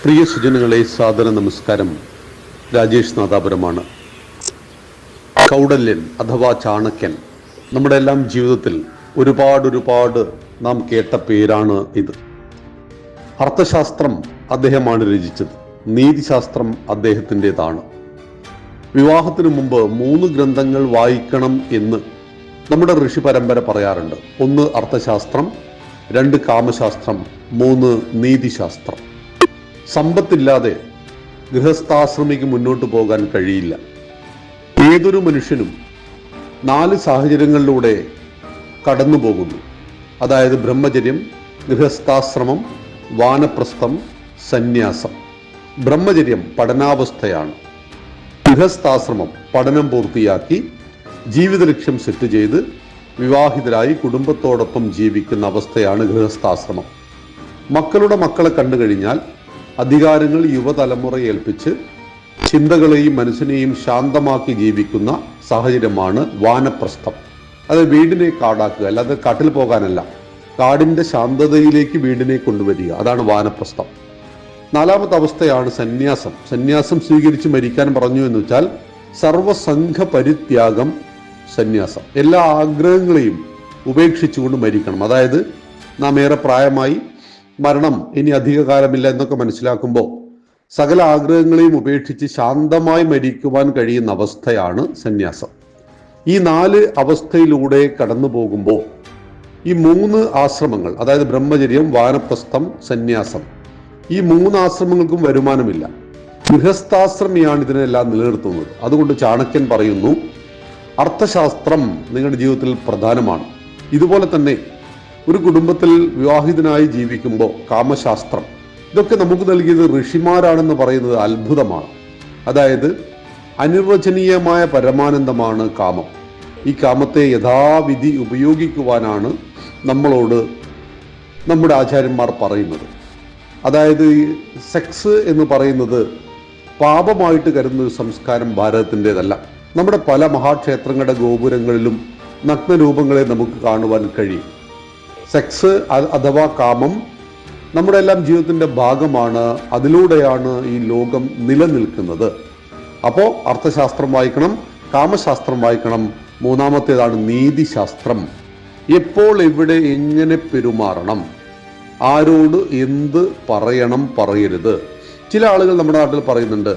പ്രിയ സുജനങ്ങളെ, സാദര നമസ്കാരം. രാജേഷ് നാദാപുരമാണ്. കൗടല്യൻ അഥവാ ചാണക്യൻ നമ്മുടെ എല്ലാം ജീവിതത്തിൽ ഒരുപാട് നാം കേട്ട പേരാണ് ഇത്. അർത്ഥശാസ്ത്രം അദ്ദേഹമാണ് രചിച്ചത്. നീതിശാസ്ത്രം അദ്ദേഹത്തിൻ്റെതാണ്. വിവാഹത്തിനു മുമ്പ് 3 ഗ്രന്ഥങ്ങൾ വായിക്കണം എന്ന് നമ്മുടെ ഋഷി പരമ്പര പറയാറുണ്ട്. 1 അർത്ഥശാസ്ത്രം, 2 കാമശാസ്ത്രം, 3 നീതിശാസ്ത്രം. സമ്പത്തില്ലാതെ ഗൃഹസ്ഥാശ്രമിക്ക് മുന്നോട്ട് പോകാൻ കഴിയില്ല. ഏതൊരു മനുഷ്യനും 4 സാഹചര്യങ്ങളിലൂടെ കടന്നു പോകുന്നു. അതായത് ബ്രഹ്മചര്യം, ഗൃഹസ്ഥാശ്രമം, വാനപ്രസ്ഥം, സന്യാസം. ബ്രഹ്മചര്യം പഠനാവസ്ഥയാണ്. ഗൃഹസ്ഥാശ്രമം പഠനം പൂർത്തിയാക്കി ജീവിത ലക്ഷ്യം സെറ്റ് ചെയ്ത് വിവാഹിതരായി കുടുംബത്തോടൊപ്പം ജീവിക്കുന്ന അവസ്ഥയാണ് ഗൃഹസ്ഥാശ്രമം. മക്കളുടെ മക്കളെ കണ്ടു കഴിഞ്ഞാൽ അധികാരങ്ങൾ യുവതലമുറയെ ഏൽപ്പിച്ച് ചിന്തകളെയും മനസ്സിനെയും ശാന്തമാക്കി ജീവിക്കുന്ന സാഹചര്യമാണ് വാനപ്രസ്ഥം. അത് വീടിനെ കാടാക്കുക, അല്ലാതെ കാട്ടിൽ പോകാനല്ല, കാടിന്റെ ശാന്തതയിലേക്ക് വീടിനെ കൊണ്ടുവരിക. അതാണ് വാനപ്രസ്ഥം. 4ാമത്തെ അവസ്ഥയാണ് സന്യാസം. സന്യാസം സ്വീകരിച്ച് മരിക്കാൻ പറഞ്ഞു എന്ന് വെച്ചാൽ സർവസംഘ പരിത്യാഗം സന്യാസം. എല്ലാ ആഗ്രഹങ്ങളെയും ഉപേക്ഷിച്ചുകൊണ്ട് മരിക്കണം. അതായത് നാം ഏറെ പ്രായമായി, മരണം ഇനി അധികകാലമില്ല എന്നൊക്കെ മനസ്സിലാക്കുമ്പോൾ സകല ആഗ്രഹങ്ങളെയും ഉപേക്ഷിച്ച് ശാന്തമായി മരിക്കുവാൻ കഴിയുന്ന അവസ്ഥയാണ് സന്യാസം. ഈ 4 അവസ്ഥയിലൂടെ കടന്നു പോകുമ്പോൾ ഈ 3 ആശ്രമങ്ങൾ, അതായത് ബ്രഹ്മചര്യം, വാനപ്രസ്ഥം, സന്യാസം, ഈ 3 ആശ്രമങ്ങൾക്കും വരുമാനമില്ല. ഗൃഹസ്ഥാശ്രമിയാണ് ഇതിനെല്ലാം നിലനിർത്തുന്നത്. അതുകൊണ്ട് ചാണക്യൻ പറയുന്നു, അർത്ഥശാസ്ത്രം നിങ്ങളുടെ ജീവിതത്തിൽ പ്രധാനമാണ്. ഇതുപോലെ തന്നെ ഒരു കുടുംബത്തിൽ വിവാഹിതനായി ജീവിക്കുമ്പോൾ കാമശാസ്ത്രം, ഇതൊക്കെ നമുക്ക് നൽകിയത് ഋഷിമാരാണെന്ന് പറയുന്നത് അത്ഭുതമാണ്. അതായത് അനിർവചനീയമായ പരമാനന്ദമാണ് കാമം. ഈ കാമത്തെ യഥാവിധി ഉപയോഗിക്കുവാനാണ് നമ്മളോട് നമ്മുടെ ആചാര്യന്മാർ പറയുന്നത്. അതായത് സെക്സ് എന്ന് പറയുന്നത് പാപമായിട്ട് കരുതുന്ന ഒരു സംസ്കാരം ഭാരതത്തിൻ്റെതല്ല. നമ്മുടെ പല മഹാക്ഷേത്രങ്ങളുടെ ഗോപുരങ്ങളിലും നഗ്നരൂപങ്ങളെ നമുക്ക് കാണുവാൻ കഴിയും. സെക്സ് അഥവാ കാമം നമ്മുടെ എല്ലാം ജീവിതത്തിൻ്റെ ഭാഗമാണ്. അതിലൂടെയാണ് ഈ ലോകം നിലനിൽക്കുന്നത്. അപ്പോൾ അർത്ഥശാസ്ത്രം വായിക്കണം, കാമശാസ്ത്രം വായിക്കണം. 3ാമത്തേതാണ് നീതിശാസ്ത്രം. എപ്പോൾ എവിടെ എങ്ങനെ പെരുമാറണം, ആരോട് എന്ത് പറയണം പറയരുത്. ചില ആളുകൾ നമ്മുടെ നാട്ടിൽ പറയുന്നുണ്ട്,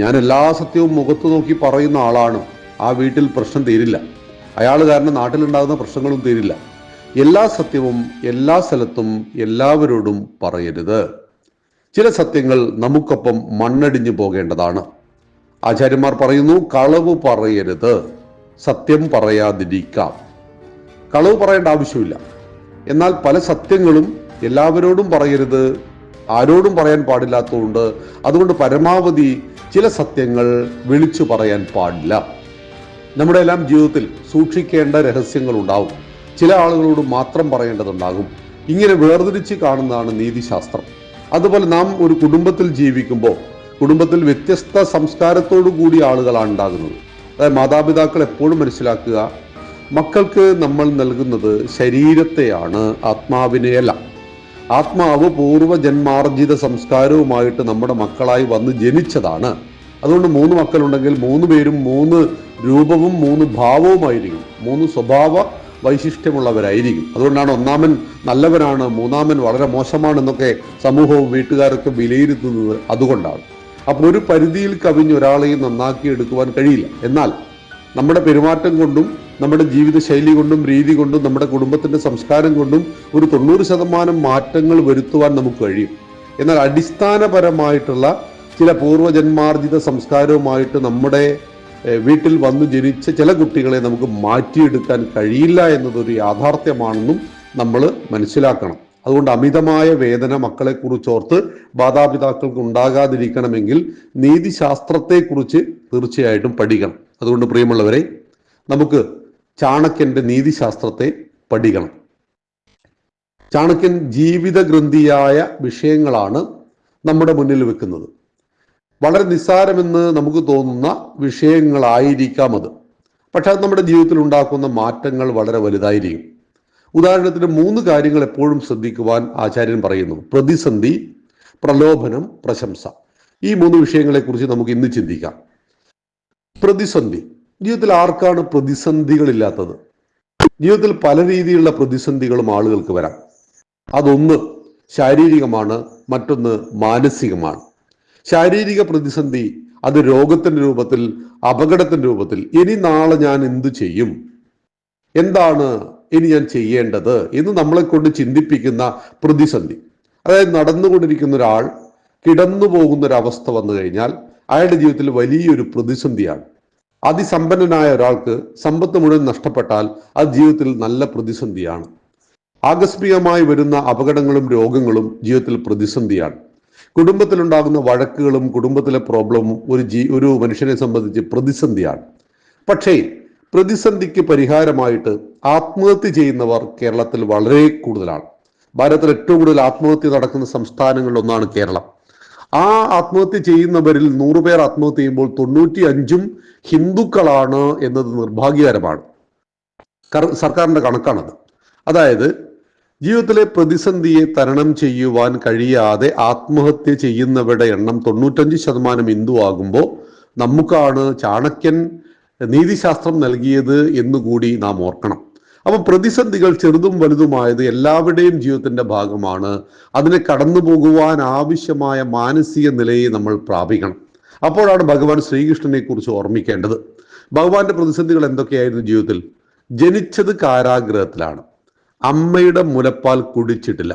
ഞാൻ എല്ലാ സത്യവും മുഖത്ത് നോക്കി പറയുന്ന ആളാണ്, ആ വീട്ടിൽ പ്രശ്നം തീരില്ല, അയാൾ കാരണം നാട്ടിലുണ്ടാകുന്ന പ്രശ്നങ്ങളും തീരില്ല. എല്ലാ സത്യവും എല്ലാ സ്ഥലത്തും എല്ലാവരോടും പറയരുത്. ചില സത്യങ്ങൾ നമുക്കൊപ്പം മണ്ണടിഞ്ഞു പോകേണ്ടതാണ്. ആചാര്യന്മാർ പറയുന്നു, കളവ് പറയരുത്, സത്യം പറയാതിരിക്കാം. കളവ് പറയേണ്ട ആവശ്യമില്ല. എന്നാൽ പല സത്യങ്ങളും എല്ലാവരോടും പറയരുത്, ആരോടും പറയാൻ പാടില്ലാത്തതുകൊണ്ട് അതുകൊണ്ട് പരമാവധി ചില സത്യങ്ങൾ വിളിച്ചു പറയാൻ പാടില്ല. നമ്മുടെ എല്ലാം ജീവിതത്തിൽ സൂക്ഷിക്കേണ്ട രഹസ്യങ്ങൾ ഉണ്ടാവും. ചില ആളുകളോട് മാത്രം പറയേണ്ടതുണ്ടാകും. ഇങ്ങനെ വേർതിരിച്ച് കാണുന്നതാണ് നീതിശാസ്ത്രം. അതുപോലെ നാം ഒരു കുടുംബത്തിൽ ജീവിക്കുമ്പോൾ കുടുംബത്തിൽ വ്യത്യസ്ത സംസ്കാരത്തോടു കൂടി ആളുകളാണ് ഉണ്ടാകുന്നത്. അതായത് മാതാപിതാക്കൾ എപ്പോഴും മനസ്സിലാക്കുക, മക്കൾക്ക് നമ്മൾ നൽകുന്നത് ശരീരത്തെയാണ്, ആത്മാവിനെയല്ല. ആത്മാവ് പൂർവ്വജന്മാർജിത സംസ്കാരവുമായിട്ട് നമ്മുടെ മക്കളായി വന്ന് ജനിച്ചതാണ്. അതുകൊണ്ട് 3 മക്കളുണ്ടെങ്കിൽ 3 പേരും 3 രൂപവും 3 ഭാവവുമായിരിക്കും, 3 സ്വഭാവ വൈശിഷ്ട്യമുള്ളവരായിരിക്കും. അതുകൊണ്ടാണ് 1ാമൻ നല്ലവനാണ്, 3ാമൻ വളരെ മോശമാണെന്നൊക്കെ സമൂഹവും വീട്ടുകാരൊക്കെ വിലയിരുത്തുന്നത്. അതുകൊണ്ടാണ്. അപ്പോൾ ഒരു പരിധിയിൽ കവിഞ്ഞ് ഒരാളെയും നന്നാക്കി എടുക്കുവാൻ കഴിയില്ല. എന്നാൽ നമ്മുടെ പെരുമാറ്റം കൊണ്ടും നമ്മുടെ ജീവിത ശൈലി കൊണ്ടും രീതി കൊണ്ടും നമ്മുടെ കുടുംബത്തിന്റെ സംസ്കാരം കൊണ്ടും ഒരു 90% മാറ്റങ്ങൾ വരുത്തുവാൻ നമുക്ക് കഴിയും. എന്നാൽ അടിസ്ഥാനപരമായിട്ടുള്ള ചില പൂർവ്വജന്മാർജിത സംസ്കാരവുമായിട്ട് നമ്മുടെ വീട്ടിൽ വന്നു ജനിച്ച ചില കുട്ടികളെ നമുക്ക് മാറ്റിയെടുക്കാൻ കഴിയില്ല എന്നതൊരു യാഥാർത്ഥ്യമാണെന്നും നമ്മൾ മനസ്സിലാക്കണം. അതുകൊണ്ട് അമിതമായ വേദന മക്കളെ കുറിച്ചോർത്ത് മാതാപിതാക്കൾക്ക് ഉണ്ടാകാതിരിക്കണമെങ്കിൽ നീതിശാസ്ത്രത്തെക്കുറിച്ച് തീർച്ചയായിട്ടും പഠിക്കണം. അതുകൊണ്ട് പ്രിയമുള്ളവരെ, നമുക്ക് ചാണക്യന്റെ നീതിശാസ്ത്രത്തെ പഠിക്കണം. ചാണക്യൻ ജീവിത ഗ്രന്ഥിയായ വിഷയങ്ങളാണ് നമ്മുടെ മുന്നിൽ വെക്കുന്നത്. വളരെ നിസ്സാരമെന്ന് നമുക്ക് തോന്നുന്ന വിഷയങ്ങളായിരിക്കാം അത്. പക്ഷെ അത് നമ്മുടെ ജീവിതത്തിൽ ഉണ്ടാക്കുന്ന മാറ്റങ്ങൾ വളരെ വലുതായിരിക്കും. ഉദാഹരണത്തിന് 3 കാര്യങ്ങൾ എപ്പോഴും ശ്രദ്ധിക്കുവാൻ ആചാര്യൻ പറയുന്നു. പ്രതിസന്ധി, പ്രലോഭനം, പ്രശംസ. ഈ മൂന്ന് വിഷയങ്ങളെക്കുറിച്ച് നമുക്ക് ഇന്ന് ചിന്തിക്കാം. പ്രതിസന്ധി. ജീവിതത്തിൽ ആർക്കാണ് പ്രതിസന്ധികളില്ലാത്തത്? ജീവിതത്തിൽ പല രീതിയിലുള്ള പ്രതിസന്ധികളും ആളുകൾക്ക് വരാം. അതൊന്ന് ശാരീരികമാണ്, മറ്റൊന്ന് മാനസികമാണ്. ശാരീരിക പ്രതിസന്ധി അത് രോഗത്തിന്റെ രൂപത്തിൽ, അപകടത്തിന്റെ രൂപത്തിൽ, ഇനി നാളെ ഞാൻ എന്തു ചെയ്യും, എന്താണ് ഇനി ഞാൻ ചെയ്യേണ്ടത് എന്ന് നമ്മളെ കൊണ്ട് ചിന്തിപ്പിക്കുന്ന പ്രതിസന്ധി. അതായത് നടന്നുകൊണ്ടിരിക്കുന്ന ഒരാൾ കിടന്നു പോകുന്ന ഒരവസ്ഥ വന്നു കഴിഞ്ഞാൽ അയാളുടെ ജീവിതത്തിൽ വലിയൊരു പ്രതിസന്ധിയാണ്. അതിസമ്പന്നനായ ഒരാൾക്ക് സമ്പത്ത് മുഴുവൻ നഷ്ടപ്പെട്ടാൽ അത് ജീവിതത്തിൽ നല്ല പ്രതിസന്ധിയാണ്. ആകസ്മികമായി വരുന്ന അപകടങ്ങളും രോഗങ്ങളും ജീവിതത്തിൽ പ്രതിസന്ധിയാണ്. കുടുംബത്തിലുണ്ടാകുന്ന വഴക്കുകളും കുടുംബത്തിലെ പ്രോബ്ലമും ഒരു മനുഷ്യനെ സംബന്ധിച്ച് പ്രതിസന്ധിയാണ്. പക്ഷേ പ്രതിസന്ധിക്ക് പരിഹാരമായിട്ട് ആത്മഹത്യ ചെയ്യുന്നവർ കേരളത്തിൽ വളരെ കൂടുതലാണ്. ഭാരതത്തിൽ ഏറ്റവും കൂടുതൽ ആത്മഹത്യ നടക്കുന്ന സംസ്ഥാനങ്ങളിൽ ഒന്നാണ് കേരളം. ആ ആത്മഹത്യ ചെയ്യുന്നവരിൽ 100 പേർ ആത്മഹത്യ ചെയ്യുമ്പോൾ 95 ഹിന്ദുക്കളാണ് എന്നത് നിർഭാഗ്യകരമാണ്. സർക്കാരിന്റെ കണക്കാണത്. അതായത് ജീവിതത്തിലെ പ്രതിസന്ധിയെ തരണം ചെയ്യുവാൻ കഴിയാതെ ആത്മഹത്യ ചെയ്യുന്നവരുടെ എണ്ണം 95% ഹിന്ദു ആകുമ്പോൾ നമുക്കാണ് ചാണക്യൻ നീതിശാസ്ത്രം നൽകിയത് എന്നുകൂടി നാം ഓർക്കണം. അപ്പം പ്രതിസന്ധികൾ ചെറുതും വലുതുമായത് എല്ലാവരുടെയും ജീവിതത്തിന്റെ ഭാഗമാണ്. അതിനെ കടന്നു പോകുവാൻ ആവശ്യമായ മാനസിക നിലയെ നമ്മൾ പ്രാപിക്കണം. അപ്പോഴാണ് ഭഗവാൻ ശ്രീകൃഷ്ണനെ കുറിച്ച് ഓർമ്മിക്കേണ്ടത്. ഭഗവാന്റെ പ്രതിസന്ധികൾ എന്തൊക്കെയായിരുന്നു ജീവിതത്തിൽ? ജനിച്ചത് കാരാഗ്രഹത്തിലാണ്, അമ്മയുടെ മുലപ്പാൽ കുടിച്ചിട്ടില്ല.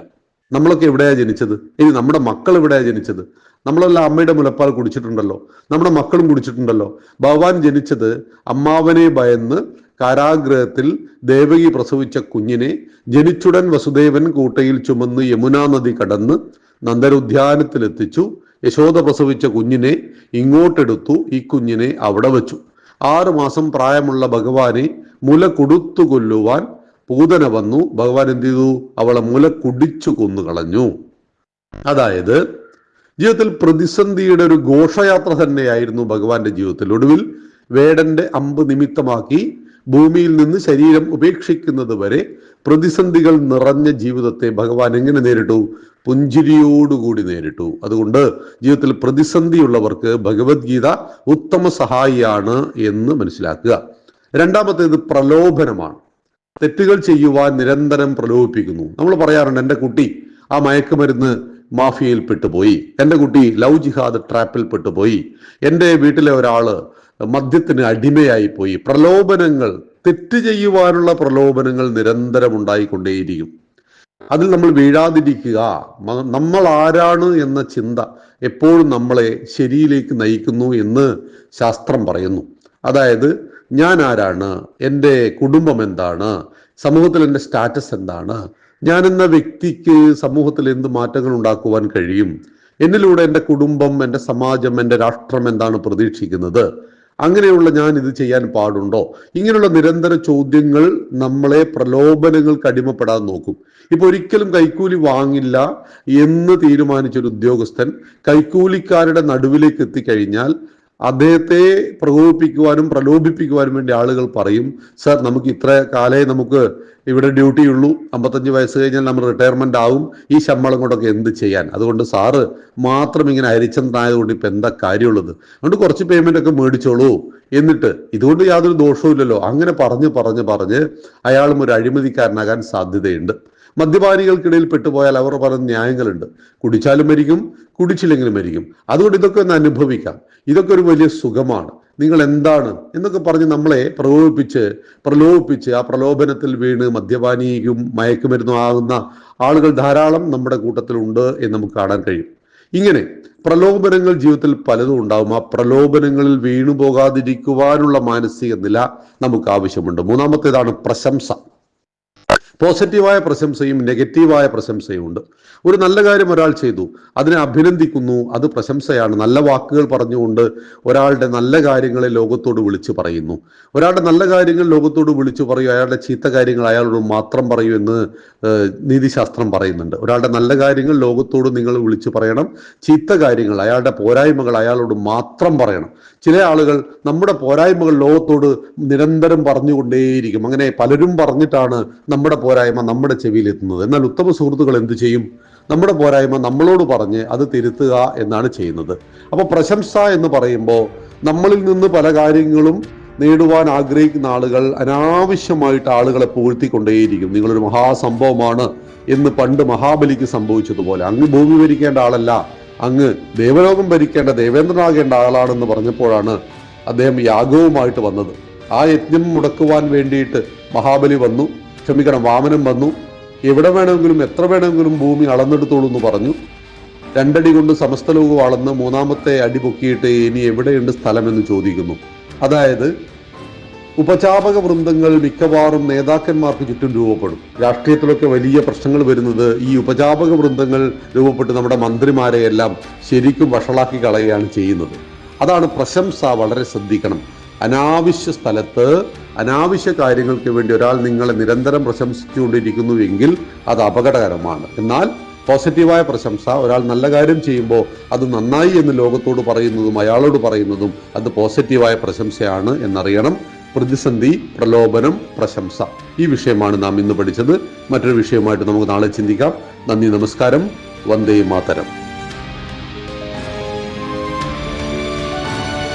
നമ്മളൊക്കെ എവിടെയാ ജനിച്ചത്? ഇനി നമ്മുടെ മക്കൾ എവിടെയാ ജനിച്ചത്? നമ്മളെല്ലാം അമ്മയുടെ മുലപ്പാൽ കുടിച്ചിട്ടുണ്ടല്ലോ, നമ്മുടെ മക്കളും കുടിച്ചിട്ടുണ്ടല്ലോ. ഭഗവാൻ ജനിച്ചത് അമ്മാവനെ ഭയന്ന് കാരാഗ്രഹത്തിൽ ദേവകി പ്രസവിച്ച കുഞ്ഞിനെ ജനിച്ചുടൻ വസുദേവൻ കൂട്ടയിൽ ചുമന്ന് യമുനാ നദി കടന്ന് നന്ദനുദ്യാനത്തിലെത്തിച്ചു. യശോദ പ്രസവിച്ച കുഞ്ഞിനെ ഇങ്ങോട്ടെടുത്തു, ഈ കുഞ്ഞിനെ അവിടെ വെച്ചു. 6 മാസം പ്രായമുള്ള ഭഗവാനെ മുല കൊടുത്തു കൊല്ലുവാൻ പൂതന വന്നു. ഭഗവാൻ എന്ത് ചെയ്തു? അവളെ മുല കുടിച്ചു കൊന്നുകളഞ്ഞു. അതായത് ജീവിതത്തിൽ പ്രതിസന്ധിയുടെ ഒരു ഘോഷയാത്ര തന്നെയായിരുന്നു ഭഗവാന്റെ ജീവിതത്തിൽ. ഒടുവിൽ വേടന്റെ അമ്പ് നിമിത്തമാക്കി ഭൂമിയിൽ നിന്ന് ശരീരം ഉപേക്ഷിക്കുന്നത് വരെ പ്രതിസന്ധികൾ നിറഞ്ഞ ജീവിതത്തെ ഭഗവാൻ എങ്ങനെ നേരിട്ടു? പുഞ്ചിരിയോടുകൂടി നേരിട്ടു. അതുകൊണ്ട് ജീവിതത്തിൽ പ്രതിസന്ധിയുള്ളവർക്ക് ഭഗവത്ഗീത ഉത്തമ സഹായിയാണ് എന്ന് മനസ്സിലാക്കുക. രണ്ടാമത്തേത് പ്രലോഭനമാണ്. തെറ്റുകൾ ചെയ്യുവാൻ നിരന്തരം പ്രലോഭിപ്പിക്കുന്നു. നമ്മൾ പറയാറുണ്ട്, എൻ്റെ കുട്ടി ആ മയക്കുമരുന്ന് മാഫിയയിൽ പെട്ടുപോയി, എൻ്റെ കുട്ടി ലവ് ജിഹാദ് ട്രാപ്പിൽ പെട്ടുപോയി, എൻ്റെ വീട്ടിലെ ഒരാള് മദ്യത്തിന് അടിമയായി പോയി. പ്രലോഭനങ്ങൾ, തെറ്റ് ചെയ്യുവാനുള്ള പ്രലോഭനങ്ങൾ നിരന്തരം ഉണ്ടായിക്കൊണ്ടേയിരിക്കും. അതിൽ നമ്മൾ വീഴാതിരിക്കുക. നമ്മൾ ആരാണ് എന്ന ചിന്ത എപ്പോഴും നമ്മളെ ശരിയിലേക്ക് നയിക്കുന്നു എന്ന് ശാസ്ത്രം പറയുന്നു. അതായത് ഞാൻ ആരാണ്, എൻ്റെ കുടുംബം എന്താണ്, സമൂഹത്തിൽ എൻ്റെ സ്റ്റാറ്റസ് എന്താണ്, ഞാൻ എന്ന വ്യക്തിക്ക് സമൂഹത്തിൽ എന്ത് മാറ്റങ്ങൾ ഉണ്ടാക്കുവാൻ കഴിയും, എന്നിലൂടെ എൻ്റെ കുടുംബം, എൻ്റെ സമാജം, എൻ്റെ രാഷ്ട്രം എന്താണ് പ്രതീക്ഷിക്കുന്നത്, അങ്ങനെയുള്ള ഞാൻ ഇത് ചെയ്യാൻ പാടുണ്ടോ, ഇങ്ങനെയുള്ള നിരന്തര ചോദ്യങ്ങൾ നമ്മളെ പ്രലോഭനങ്ങൾക്ക് അടിമപ്പെടാൻ നോക്കും. ഇപ്പൊ ഒരിക്കലും കൈക്കൂലി വാങ്ങില്ല എന്ന് തീരുമാനിച്ചൊരു ഉദ്യോഗസ്ഥൻ കൈക്കൂലിക്കാരുടെ നടുവിലേക്ക് എത്തിക്കഴിഞ്ഞാൽ അദ്ദേഹത്തെ പ്രകോപിപ്പിക്കുവാനും പ്രലോഭിപ്പിക്കുവാനും വേണ്ടി ആളുകൾ പറയും, സർ നമുക്ക് ഇത്ര കാലേ നമുക്ക് ഇവിടെ ഡ്യൂട്ടി ഉള്ളൂ, 55 വയസ്സ് കഴിഞ്ഞാൽ നമ്മൾ റിട്ടയർമെന്റ് ആവും, ഈ ശമ്പളം കൊണ്ടൊക്കെ എന്ത് ചെയ്യാൻ, അതുകൊണ്ട് സാറ് മാത്രം ഇങ്ങനെ അരിച്ചെന്നായതുകൊണ്ട് ഇപ്പം എന്താ കാര്യമുള്ളത്, അതുകൊണ്ട് കുറച്ച് പേയ്മെന്റ് ഒക്കെ മേടിച്ചോളൂ, എന്നിട്ട് ഇതുകൊണ്ട് യാതൊരു ദോഷവും ഇല്ലല്ലോ, അങ്ങനെ പറഞ്ഞ് അയാളും ഒരു അഴിമതിക്കാരനാകാൻ സാധ്യതയുണ്ട്. മദ്യപാനികൾക്കിടയിൽ പെട്ടുപോയാൽ അവർ പറയുന്ന ന്യായങ്ങളുണ്ട്, കുടിച്ചാലും മരിക്കും, കുടിച്ചില്ലെങ്കിലും മരിക്കും, അതുകൊണ്ട് ഇതൊക്കെ ഒന്ന് അനുഭവിക്കാം, ഇതൊക്കെ ഒരു വലിയ സുഖമാണ്, നിങ്ങൾ എന്താണ് എന്നൊക്കെ പറഞ്ഞ് നമ്മളെ പ്രലോഭിപ്പിച്ച് ആ പ്രലോഭനത്തിൽ വീണ് മദ്യപാനിയും മയക്കുമരുന്നും ആകുന്ന ആളുകൾ ധാരാളം നമ്മുടെ കൂട്ടത്തിലുണ്ട് എന്ന് നമുക്ക് കാണാൻ കഴിയും. ഇങ്ങനെ പ്രലോഭനങ്ങൾ ജീവിതത്തിൽ പലതും ഉണ്ടാവും. ആ പ്രലോഭനങ്ങളിൽ വീണു പോകാതിരിക്കുവാനുള്ള മാനസിക നില നമുക്ക് ആവശ്യമുണ്ട്. മൂന്നാമത്തേതാണ് പ്രശംസ. പോസിറ്റീവായ പ്രശംസയും നെഗറ്റീവായ പ്രശംസയും ഉണ്ട്. ഒരു നല്ല കാര്യം ഒരാൾ ചെയ്തു, അതിനെ അഭിനന്ദിക്കുന്നു, അത് പ്രശംസയാണ്. നല്ല വാക്കുകൾ പറഞ്ഞുകൊണ്ട് ഒരാളുടെ നല്ല കാര്യങ്ങളെ ലോകത്തോട് വിളിച്ചു പറയുന്നു. ഒരാളുടെ നല്ല കാര്യങ്ങൾ ലോകത്തോട് വിളിച്ചു പറയൂ, അയാളുടെ ചീത്ത കാര്യങ്ങൾ അയാളോട് മാത്രം പറയൂ എന്ന് നീതിശാസ്ത്രം പറയുന്നുണ്ട്. ഒരാളുടെ നല്ല കാര്യങ്ങൾ ലോകത്തോട് നിങ്ങൾ വിളിച്ചു പറയണം, ചീത്ത കാര്യങ്ങൾ, അയാളുടെ പോരായ്മകൾ അയാളോട് മാത്രം പറയണം. ചില ആളുകൾ നമ്മുടെ പോരായ്മകൾ ലോകത്തോട് നിരന്തരം പറഞ്ഞുകൊണ്ടേയിരിക്കും. അങ്ങനെ പലരും പറഞ്ഞിട്ടാണ് നമ്മുടെ പോരായ്മ നമ്മുടെ ചെവിയിലെത്തുന്നത്. എന്നാൽ ഉത്തമ സുഹൃത്തുക്കൾ എന്ത് ചെയ്യും? നമ്മുടെ പോരായ്മ നമ്മളോട് പറഞ്ഞ് അത് തിരുത്തുക എന്നാണ് ചെയ്യുന്നത്. അപ്പോൾ പ്രശംസ എന്ന് പറയുമ്പോൾ നമ്മളിൽ നിന്ന് പല കാര്യങ്ങളും നേടുവാൻ ആഗ്രഹിക്കുന്ന ആളുകൾ അനാവശ്യമായിട്ട് ആളുകളെ പുകഴ്ത്തിക്കൊണ്ടേയിരിക്കും. നിങ്ങളൊരു മഹാസംഭവമാണ് എന്ന് പണ്ട് മഹാബലിക്ക് സംഭവിച്ചതുപോലെ. അങ്ങ് ഭൂമി ഭരിക്കേണ്ട ആളല്ല, അങ്ങ് ദേവലോകം ഭരിക്കേണ്ട ദേവേന്ദ്രനാകേണ്ട ആളാണെന്ന് പറഞ്ഞപ്പോഴാണ് അദ്ദേഹം യാഗവുമായിട്ട് വന്നത്. ആ യജ്ഞം മുടക്കുവാൻ വേണ്ടിയിട്ട് മഹാബലി വന്നു, വാമനം വന്നു. എവിടെ വേണമെങ്കിലും എത്ര വേണമെങ്കിലും ഭൂമി അളന്നെടുത്തോളൂ എന്ന് പറഞ്ഞു. 2 അടി കൊണ്ട് സമസ്ത ലോകം അളന്ന് 3-ാമത്തെ അടി പൊക്കിയിട്ട് ഇനി എവിടെയുണ്ട് സ്ഥലം എന്ന് ചോദിക്കുന്നു. അതായത് ഉപചാപക വൃന്ദങ്ങൾ മിക്കവാറും നേതാക്കന്മാർക്ക് ചുറ്റും രൂപപ്പെടും. രാഷ്ട്രീയത്തിലൊക്കെ വലിയ പ്രശ്നങ്ങൾ വരുന്നത് ഈ ഉപചാപക വൃന്ദങ്ങൾ രൂപപ്പെട്ട് നമ്മുടെ മന്ത്രിമാരെയെല്ലാം ശരിക്കും വഷളാക്കി കളയുകയാണ് ചെയ്യുന്നത്. അതാണ് പ്രശംസ. വളരെ ശ്രദ്ധിക്കണം. അനാവശ്യ സ്ഥലത്ത് അനാവശ്യ കാര്യങ്ങൾക്ക് വേണ്ടി ഒരാൾ നിങ്ങളെ നിരന്തരം പ്രശംസിച്ചുകൊണ്ടിരിക്കുന്നുവെങ്കിൽ അത് അപകടകരമാണ്. എന്നാൽ പോസിറ്റീവായ പ്രശംസ, ഒരാൾ നല്ല കാര്യം ചെയ്യുമ്പോൾ അത് നന്നായി എന്ന് ലോകത്തോട് പറയുന്നതും അയാളോട് പറയുന്നതും അത് പോസിറ്റീവായ പ്രശംസയാണ് എന്നറിയണം. പ്രതിസന്ധി, പ്രലോഭനം, പ്രശംസ, ഈ വിഷയമാണ് നാം ഇന്ന് പഠിച്ചത്. മറ്റൊരു വിഷയമായിട്ട് നമുക്ക് നാളെ ചിന്തിക്കാം. നന്ദി, നമസ്കാരം. വന്ദേ മാതരം.